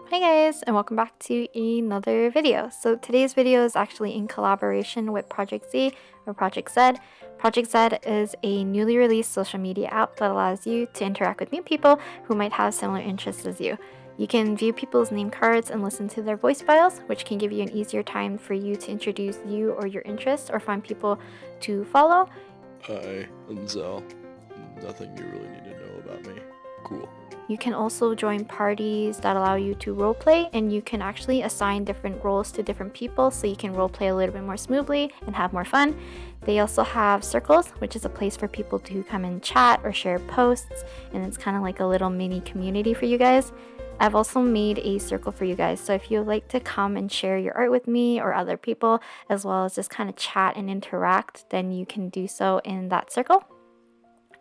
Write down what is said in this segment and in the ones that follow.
Hi guys, and welcome back to another video. So today's video is actually in collaboration with Project Z or Project Z. Project Z is a newly released social media app that allows you to interact with new people who might have similar interests as you. You can view people's name cards and listen to their voice files, which can give you an easier time for you to introduce you or your interests or find people to follow. Hi, I'm Zell. Nothing you really need to know about me. Cool. You can also join parties that allow you to roleplay, and you can actually assign different roles to different people so you can roleplay a little bit more smoothly and have more fun. They also have circles, which is a place for people to come and chat or share posts, and it's kind of like a little mini community for you guys. I've also made a circle for you guys, so if you'd like to come and share your art with me or other people, as well as just kind of chat and interact, then you can do so in that circle.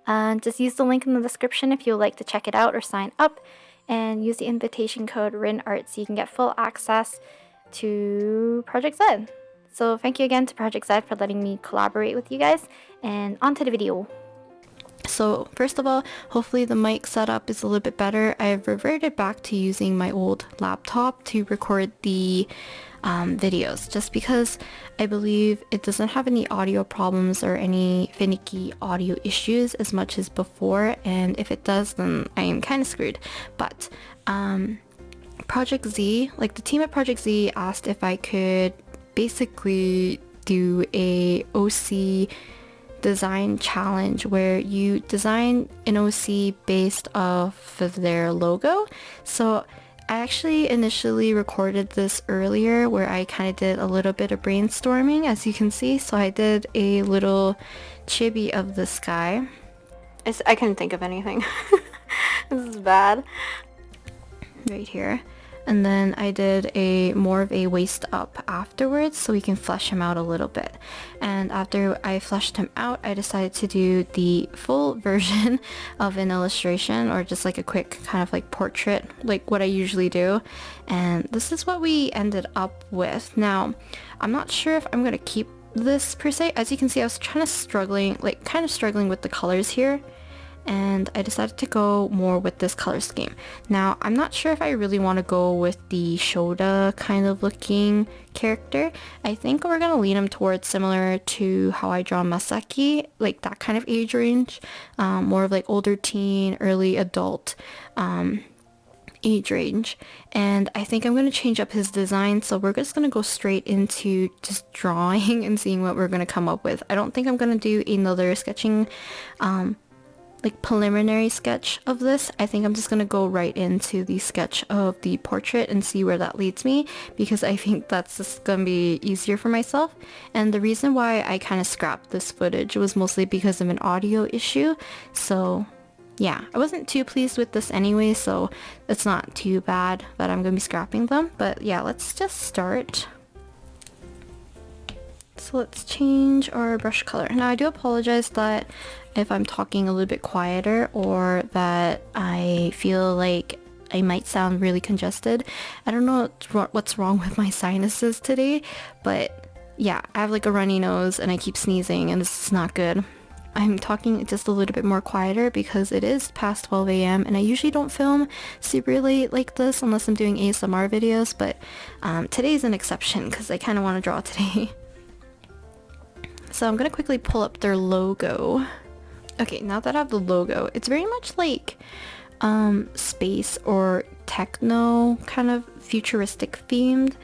And just use the link in the description if you'd like to check it out or sign up, and use the invitation code RINART so you can get full access to Project Z. So thank you again to Project Z for letting me collaborate with you guys, and on to the video. So first of all, hopefully the mic setup is a little bit better. I've reverted back to using my old laptop to record the videos, just because I believe it doesn't have any audio problems or any finicky audio issues as much as before, and if it does, then I am kind of screwed. But Project Z, like the team at Project Z, asked if I could basically do a OC design challenge where you design an OC based off of their logo. So I actually initially recorded this earlier where I kind of did a little bit of brainstorming, as you can see. So I did a little chibi of the sky. I couldn't think of anything. This is bad. Right here. And then I did a more of a waist up afterwards so we can flesh him out a little bit. And after I fleshed him out, I decided to do the full version of an illustration, or just like a quick kind of like portrait, like what I usually do. And this is what we ended up with. Now, I'm not sure if I'm going to keep this per se. As you can see, I was kind of struggling with the colors here, and I decided to go more with this color scheme. Now, I'm not sure if I really want to go with the Shoda kind of looking character. I think we're going to lean him towards similar to how I draw Masaki, like that kind of age range, more of like older teen, early adult age range. And I think I'm going to change up his design, so we're just going to go straight into just drawing and seeing what we're going to come up with. I don't think I'm going to do another sketching like preliminary sketch of this. I think I'm just gonna go right into the sketch of the portrait and see where that leads me, because I think that's just gonna be easier for myself. And the reason why I kind of scrapped this footage was mostly because of an audio issue. So yeah, I wasn't too pleased with this anyway, so it's not too bad that I'm gonna be scrapping them. But yeah, let's just start. So let's change our brush color. Now, I do apologize that if I'm talking a little bit quieter or that I feel like I might sound really congested. I don't know what's wrong with my sinuses today, but yeah, I have like a runny nose and I keep sneezing, and this is not good. I'm talking just a little bit more quieter because it is past 12 a.m. and I usually don't film super late like this unless I'm doing ASMR videos, but today's an exception because I kind of want to draw today. So I'm gonna quickly pull up their logo. Okay, now that I have the logo, it's very much like space or techno, kind of futuristic themed,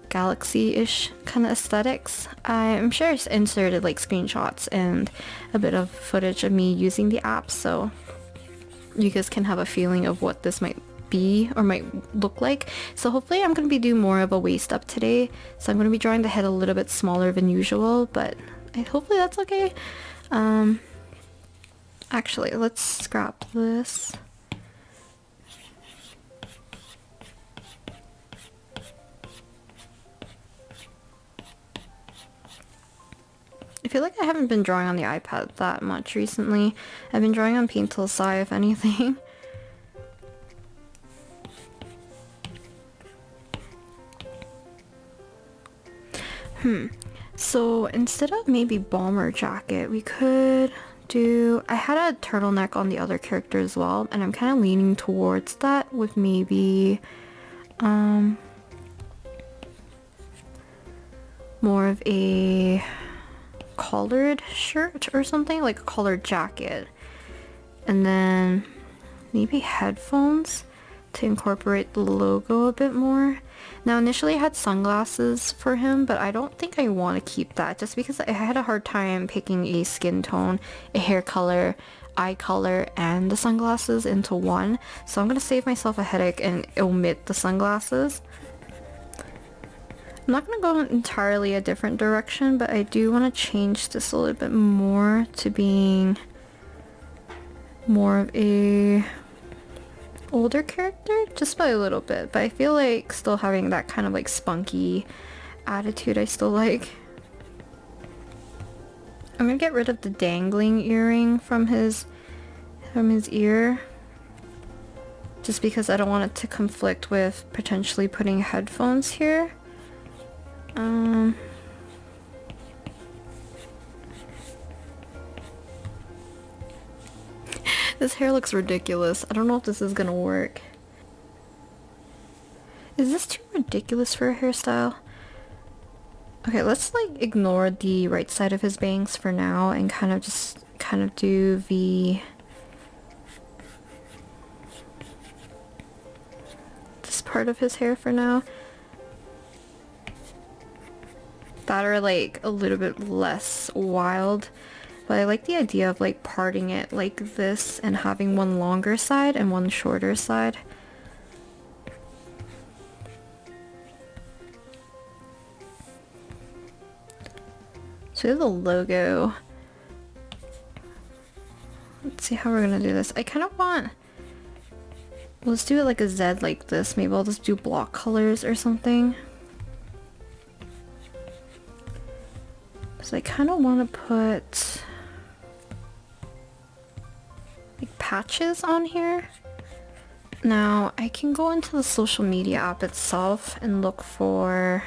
galaxy-ish kind of aesthetics. I'm sure I inserted like screenshots and a bit of footage of me using the app, so you guys can have a feeling of what this might be or might look like. So hopefully I'm going to be doing more of a waist up today, so I'm going to be drawing the head a little bit smaller than usual, but hopefully that's okay. Actually, let's scrap this. I feel like I haven't been drawing on the iPad that much recently. I've been drawing on Paint Tool Sai, if anything. So instead of maybe bomber jacket, we could do... I had a turtleneck on the other character as well, and I'm kind of leaning towards that with maybe more of a collared shirt or something, like a collared jacket. And then maybe headphones to incorporate the logo a bit more. Now initially I had sunglasses for him, but I don't think I want to keep that just because I had a hard time picking a skin tone, a hair color, eye color, and the sunglasses into one. So I'm gonna save myself a headache and omit the sunglasses. I'm not gonna go entirely a different direction, but I do want to change this a little bit more to being more of a older character, just by a little bit, but I feel like still having that kind of like spunky attitude I still like. I'm gonna get rid of the dangling earring from his ear, just because I don't want it to conflict with potentially putting headphones here. This hair looks ridiculous. I don't know if this is gonna work. Is this too ridiculous for a hairstyle? Okay, let's like ignore the right side of his bangs for now and kind of do this part of his hair for now. That are like a little bit less wild. But I like the idea of like parting it like this and having one longer side and one shorter side. So here's the logo. Let's see how we're gonna do this. I kind of want... Let's do it like a Z like this. Maybe I'll just do block colors or something. So I kind of want to put... like patches on here. Now I can go into the social media app itself and look for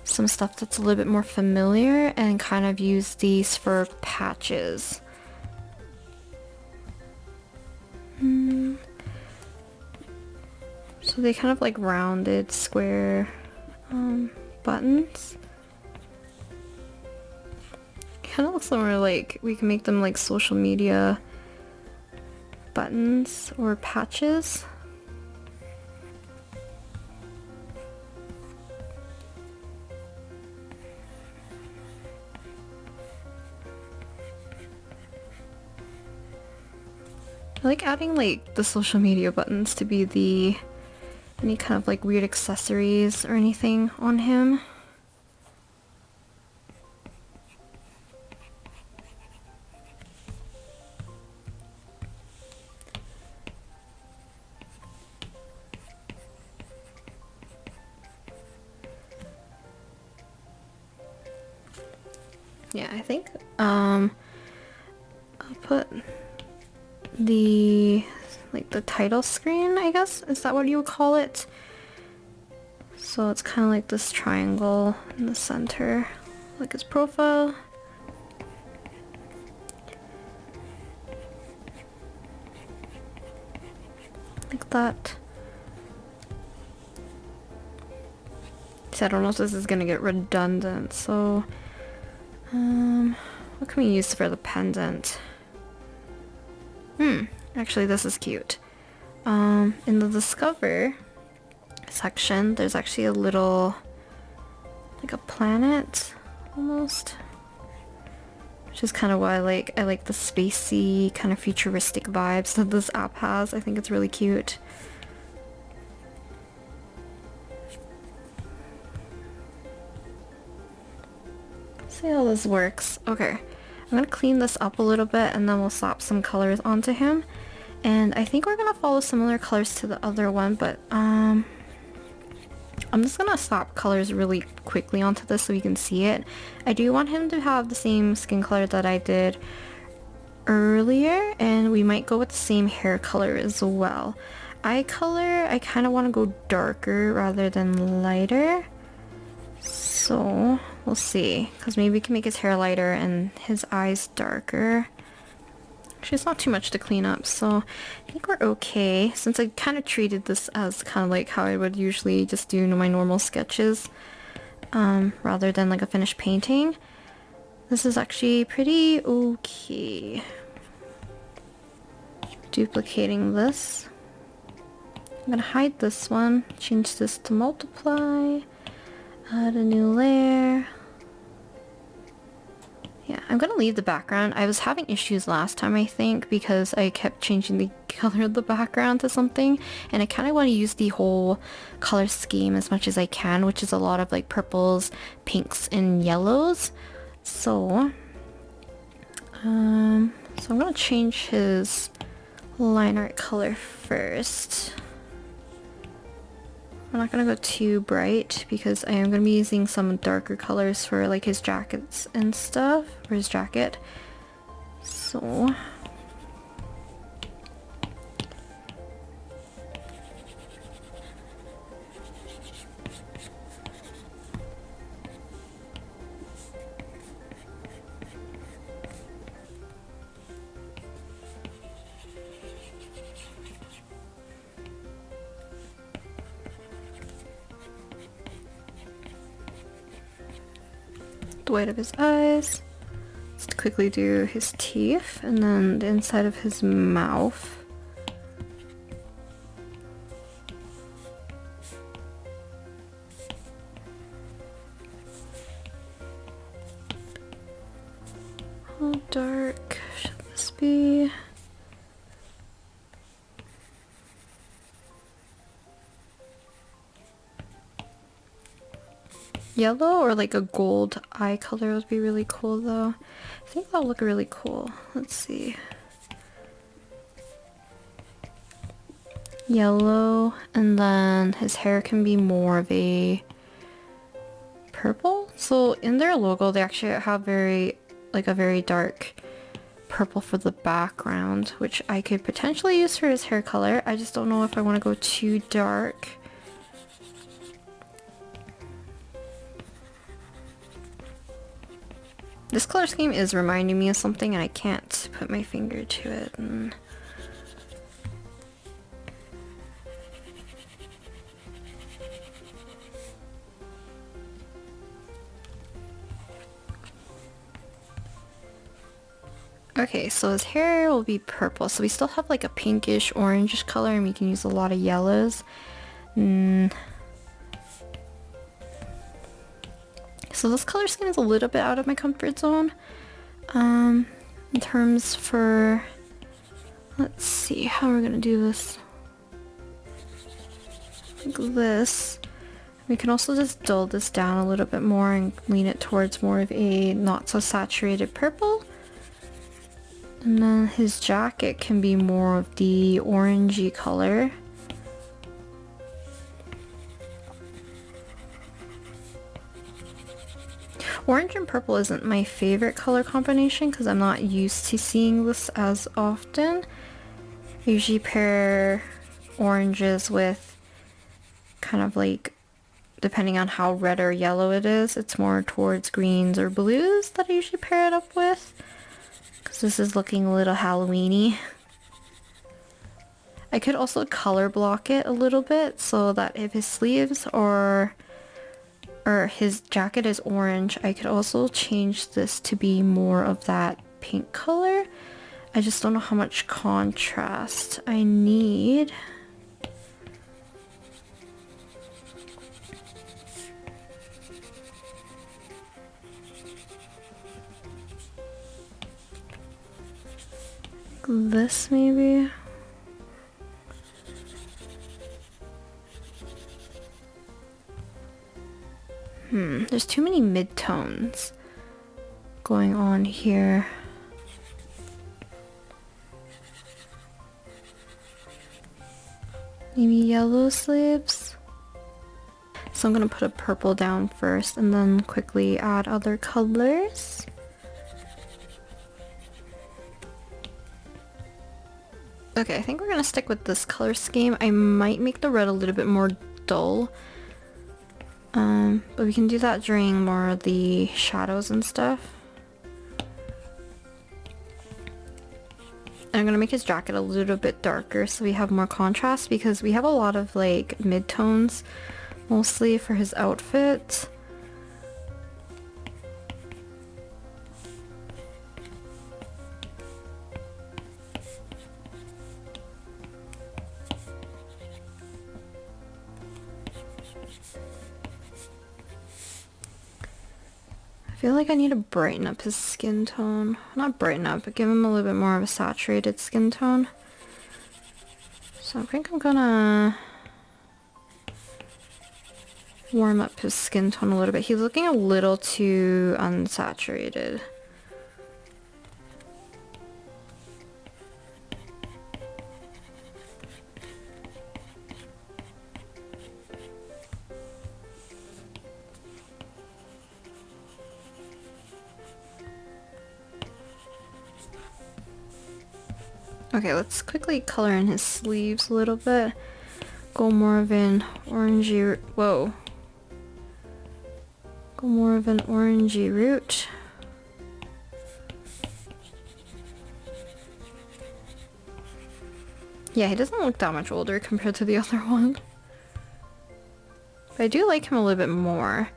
some stuff that's a little bit more familiar and kind of use these for patches. So they kind of like rounded square buttons. Kind of looks more like we can make them like social media buttons or patches. I like adding like the social media buttons to be the any kind of like weird accessories or anything on him. Yeah, I think I'll put the like the title screen, I guess, is that what you would call it? So it's kind of like this triangle in the center, like his profile. Like that. So I don't know if this is gonna get redundant, so what can we use for the pendant? Actually this is cute. In the Discover section, there's actually a little, like a planet, almost. Which is kind of why I like the spacey, kind of futuristic vibes that this app has. I think it's really cute. See how this works. Okay, I'm gonna clean this up a little bit and then we'll slap some colors onto him. And I think we're gonna follow similar colors to the other one, but I'm just gonna slap colors really quickly onto this so we can see it. I do want him to have the same skin color that I did earlier, and we might go with the same hair color as well. Eye color, I kind of want to go darker rather than lighter. So we'll see, because maybe we can make his hair lighter and his eyes darker. Actually, it's not too much to clean up, so I think we're okay. Since I kind of treated this as kind of like how I would usually just do my normal sketches, rather than like a finished painting. This is actually pretty okay. Duplicating this. I'm gonna hide this one, change this to multiply, add a new layer. Yeah, I'm gonna leave the background. I was having issues last time, I think, because I kept changing the color of the background to something, and I kind of want to use the whole color scheme as much as I can, which is a lot of like purples, pinks, and yellows. So I'm gonna change his line art color first. I'm not gonna go too bright because I am gonna be using some darker colors for like his jackets and stuff, or his jacket. So the white of his eyes. Let's quickly do his teeth and then the inside of his mouth. How dark should this be? Yellow or like a gold eye color would be really cool though. I think that'll look really cool. Let's see. Yellow, and then his hair can be more of a purple. So in their logo they actually have a very dark purple for the background, which I could potentially use for his hair color. I just don't know if I want to go too dark. This color scheme is reminding me of something and I can't put my finger to it. Okay, so his hair will be purple. So we still have like a pinkish, orangish color, and we can use a lot of yellows. So this color scheme is a little bit out of my comfort zone. In terms for, let's see how we're gonna do this. Like this. We can also just dull this down a little bit more and lean it towards more of a not so saturated purple. And then his jacket can be more of the orangey color. Orange and purple isn't my favorite color combination because I'm not used to seeing this as often. I usually pair oranges with kind of like, depending on how red or yellow it is, it's more towards greens or blues that I usually pair it up with. Because this is looking a little Halloween-y. I could also color block it a little bit so that if his sleeves or his jacket is orange, I could also change this to be more of that pink color. I just don't know how much contrast I need. This maybe? There's too many mid-tones going on here. Maybe yellow sleeves? So I'm gonna put a purple down first and then quickly add other colors. Okay, I think we're gonna stick with this color scheme. I might make the red a little bit more dull. But we can do that during more of the shadows and stuff. I'm gonna make his jacket a little bit darker so we have more contrast, because we have a lot of like mid-tones mostly for his outfit. I feel like I need to brighten up his skin tone. Not brighten up, but give him a little bit more of a saturated skin tone. So I think I'm gonna warm up his skin tone a little bit. He's looking a little too unsaturated. Okay, let's quickly color in his sleeves a little bit. Go more of an orangey, whoa. Go more of an orangey root. Yeah, he doesn't look that much older compared to the other one. But I do like him a little bit more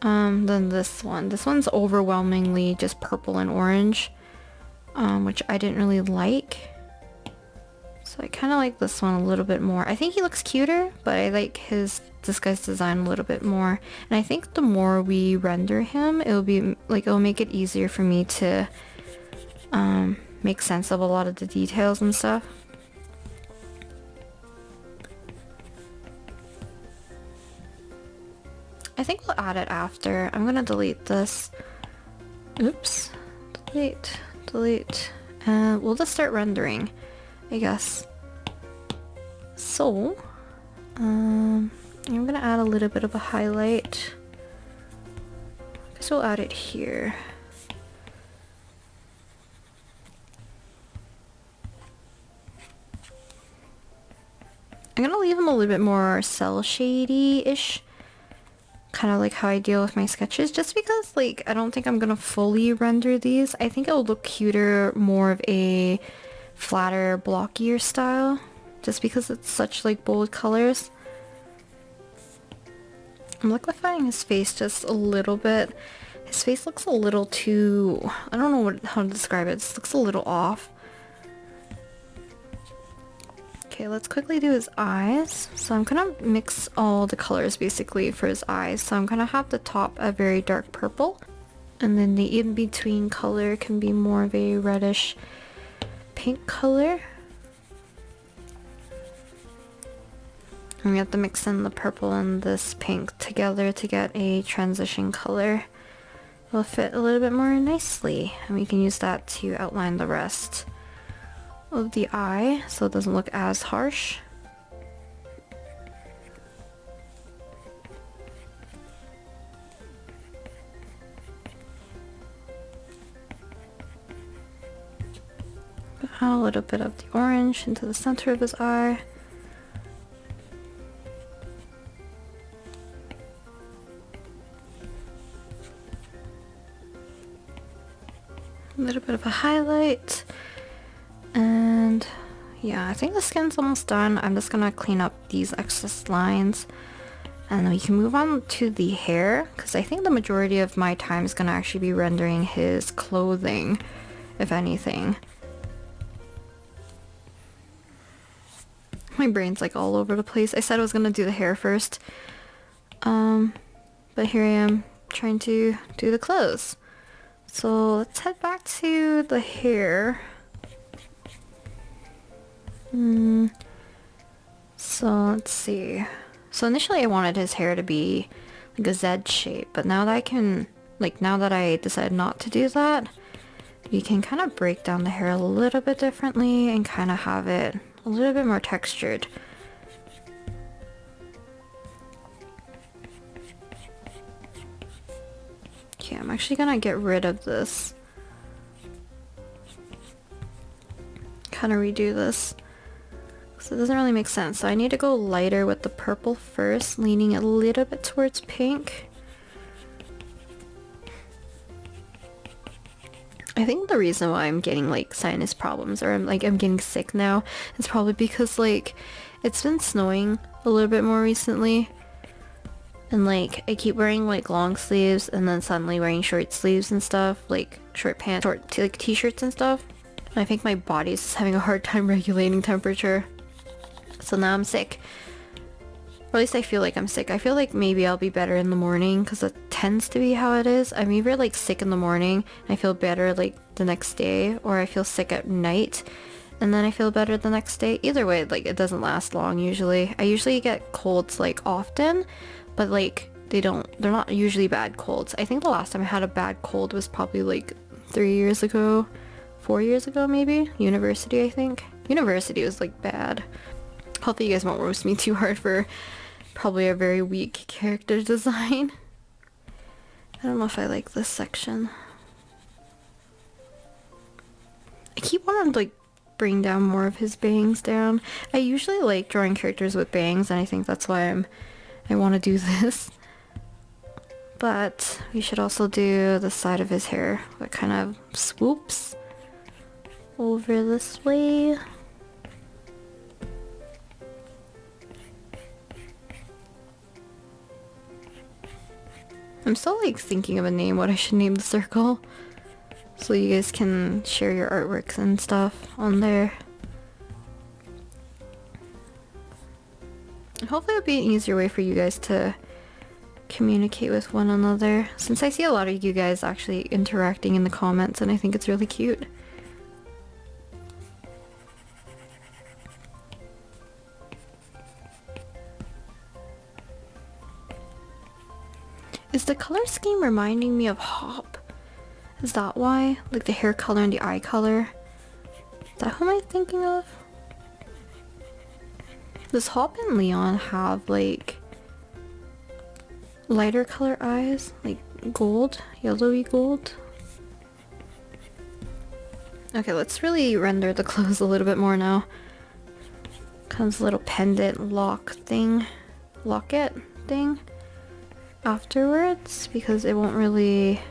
than this one. This one's overwhelmingly just purple and orange. Which I didn't really like. So I kind of like this one a little bit more. I think he looks cuter, but I like this guy's design a little bit more. And I think the more we render him, it'll make it easier for me to make sense of a lot of the details and stuff. I think we'll add it after. I'm gonna delete this. Oops. Delete. We'll just start rendering, I guess. So, I'm gonna add a little bit of a highlight. I guess we'll add it here. I'm gonna leave him a little bit more cell shady-ish. Kind of like how I deal with my sketches, just because like I don't think I'm gonna fully render these. I think it'll look cuter, more of a flatter, blockier style, just because it's such like bold colors. I'm liquefying his face just a little bit. His face looks a little too, I don't know how to describe it. It just looks a little off. Okay, let's quickly do his eyes. So I'm gonna mix all the colors basically for his eyes. So I'm gonna have the top a very dark purple, and then the in-between color can be more of a reddish pink color. And we have to mix in the purple and this pink together to get a transition color. It'll fit a little bit more nicely, and we can use that to outline the rest of the eye so it doesn't look as harsh. Add a little bit of the orange into the center of his eye. A little bit of a highlight. And yeah, I think the skin's almost done. I'm just gonna clean up these excess lines, and then we can move on to the hair, because I think the majority of my time is gonna actually be rendering his clothing, if anything. My brain's like all over the place. I said I was gonna do the hair first, but here I am trying to do the clothes. So let's head back to the hair. So let's see. So initially I wanted his hair to be like a Z shape, but now that I decided not to do that, we can kind of break down the hair a little bit differently and kind of have it a little bit more textured. Okay, I'm actually gonna get rid of this. Kind of redo this. So it doesn't really make sense. So I need to go lighter with the purple first, leaning a little bit towards pink. I I think the reason why I'm getting like sinus problems or I'm getting sick now is probably because like it's been snowing a little bit more recently, and like I keep wearing like long sleeves and then suddenly wearing short sleeves and stuff, like short pants, like t-shirts and stuff. And I think my body's just having a hard time regulating temperature. So now I'm sick. Or at least I feel like I'm sick. I feel like maybe I'll be better in the morning because that tends to be how it is. I'm either like sick in the morning and I feel better like the next day, or I feel sick at night and then I feel better the next day. Either way, like it doesn't last long usually. I usually get colds like often, but like they're not usually bad colds. I think the last time I had a bad cold was probably like 3 years ago, 4 years ago maybe. University, I think. University was like bad. Hopefully you guys won't roast me too hard for probably a very weak character design. I don't know if I like this section. I keep wanting to like bring down more of his bangs down. I usually like drawing characters with bangs, and I think that's why I want to do this. But we should also do the side of his hair that kind of swoops over this way. I'm still like thinking of a name, what I should name the circle, so you guys can share your artworks and stuff on there. And hopefully it'll be an easier way for you guys to communicate with one another, since I see a lot of you guys actually interacting in the comments and I think it's really cute. Is the color scheme reminding me of Hop? Is that why? Like the hair color and the eye color? Is that who am I thinking of? Does Hop and Leon have like lighter color eyes? Like gold? Yellowy gold? Okay, let's really render the clothes a little bit more now. Comes a little pendant locket thing afterwards, because it won't really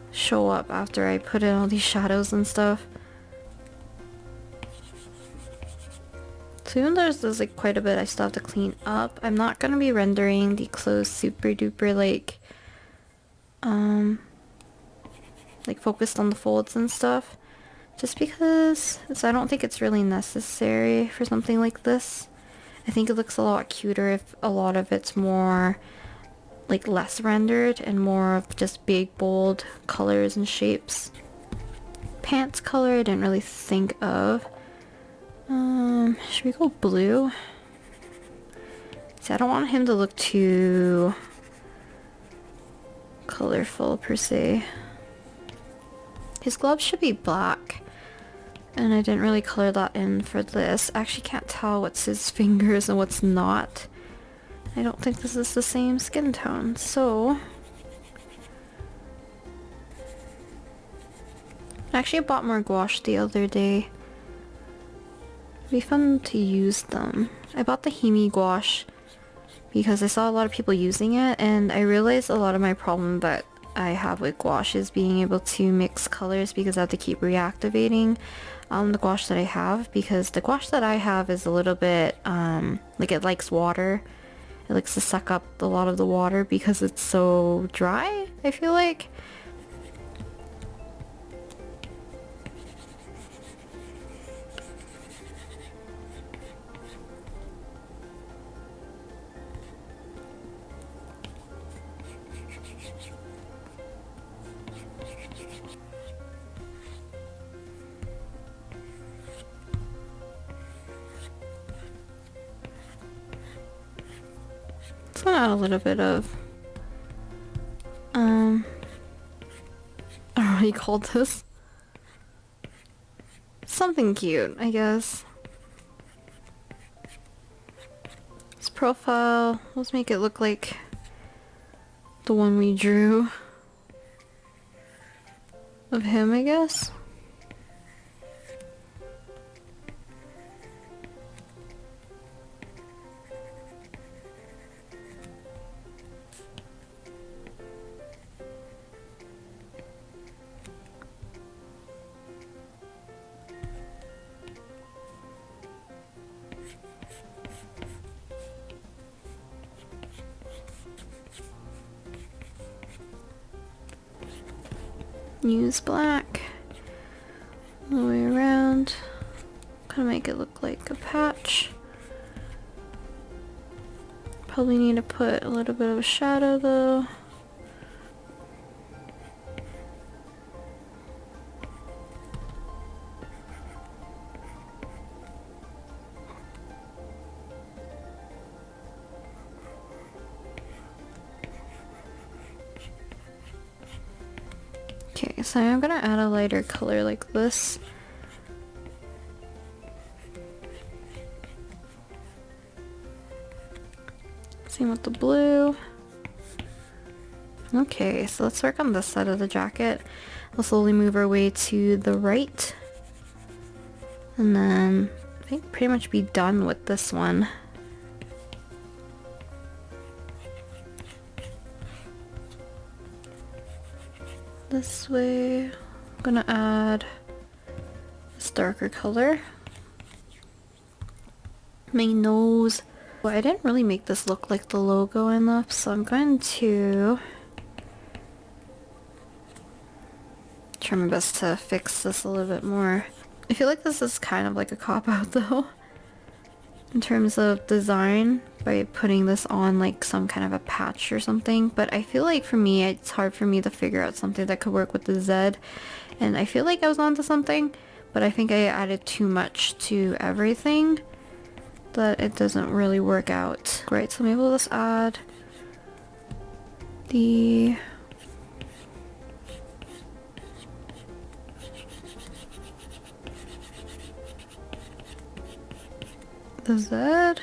show up after I put in all these shadows and stuff. So even though there's like quite a bit I still have to clean up, I'm not gonna be rendering the clothes super duper like focused on the folds and stuff, just because I don't think it's really necessary for something like this. I think it looks a lot cuter if a lot of it's more like less rendered and more of just big bold colors and shapes. Pants color I didn't really think of. Should we go blue? See, I don't want him to look too colorful per se. His gloves should be black. And I didn't really color that in for this. I actually can't tell what's his fingers and what's not. I don't think this is the same skin tone, so... Actually, I bought more gouache the other day. It'd be fun to use them. I bought the Himi gouache because I saw a lot of people using it, and I realized a lot of my problem that I have with gouache is being able to mix colors, because I have to keep reactivating the gouache that I have, because the gouache that I have is a little bit like it likes water. It likes to suck up a lot of the water because it's so dry, I feel like. Let's add a little bit of I don't know what you call this. Something cute, I guess. His profile, let's make it look like the one we drew of him, I guess. use black all the way around. Kind of make it look like a patch. Probably need to put a little bit of a shadow though. Okay, so I'm gonna add a lighter color like this. Same with the blue. Okay, so let's work on this side of the jacket. We'll slowly move our way to the right. And then I think pretty much be done with this one. This way, I'm gonna add this darker color. My nose. Well, I didn't really make this look like the logo enough, so I'm going to try my best to fix this a little bit more. I feel like this is kind of like a cop-out though, in terms of design, by putting this on like some kind of a patch or something. But I feel like for me, it's hard for me to figure out something that could work with the Z. And I feel like I was onto something, but I think I added too much to everything that it doesn't really work out. Great, so maybe we'll just add the Z.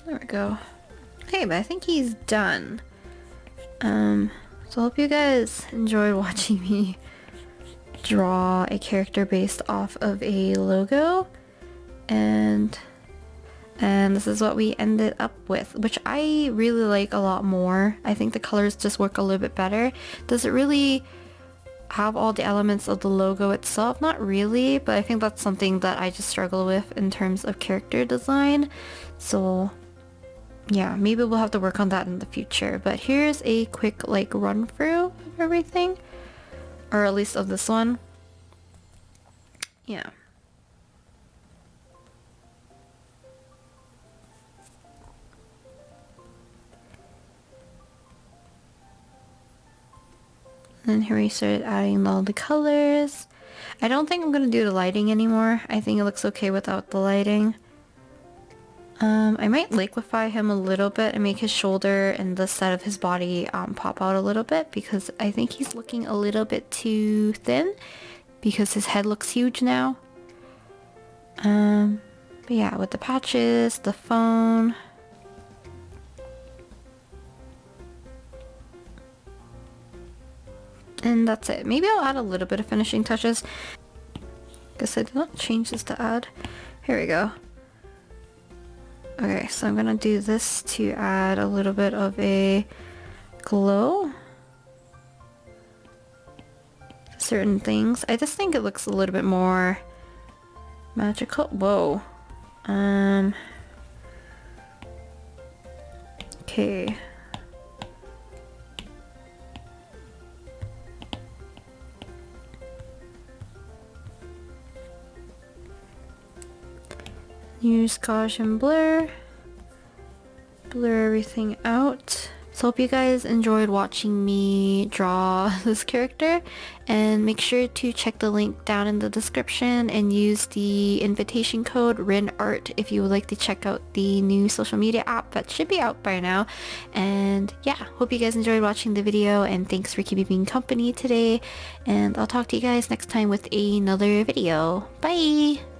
There we go. Okay, but I think he's done. So I hope you guys enjoyed watching me draw a character based off of a logo. And this is what we ended up with, which I really like a lot more. I think the colors just work a little bit better. Does it really have all the elements of the logo itself? Not really, but I think that's something that I just struggle with in terms of character design. So yeah, maybe we'll have to work on that in the future. But here's a quick like run through of everything, or at least of this one. Yeah. And then here we started adding all the colors. I don't think I'm gonna do the lighting anymore. I think it looks okay without the lighting. I might liquefy him a little bit and make his shoulder and the side of his body pop out a little bit, because I think he's looking a little bit too thin because his head looks huge now. But yeah, with the patches, the phone. And that's it. Maybe I'll add a little bit of finishing touches. Guess I did not change this to add. Here we go. Okay, so I'm gonna do this to add a little bit of a glow to certain things. I just think it looks a little bit more magical. Whoa. Okay. Use Gaussian blur. Blur everything out. So hope you guys enjoyed watching me draw this character, and make sure to check the link down in the description and use the invitation code RINART if you would like to check out the new social media app that should be out by now. And yeah, hope you guys enjoyed watching the video, and thanks for keeping me company today, and I'll talk to you guys next time with another video. Bye!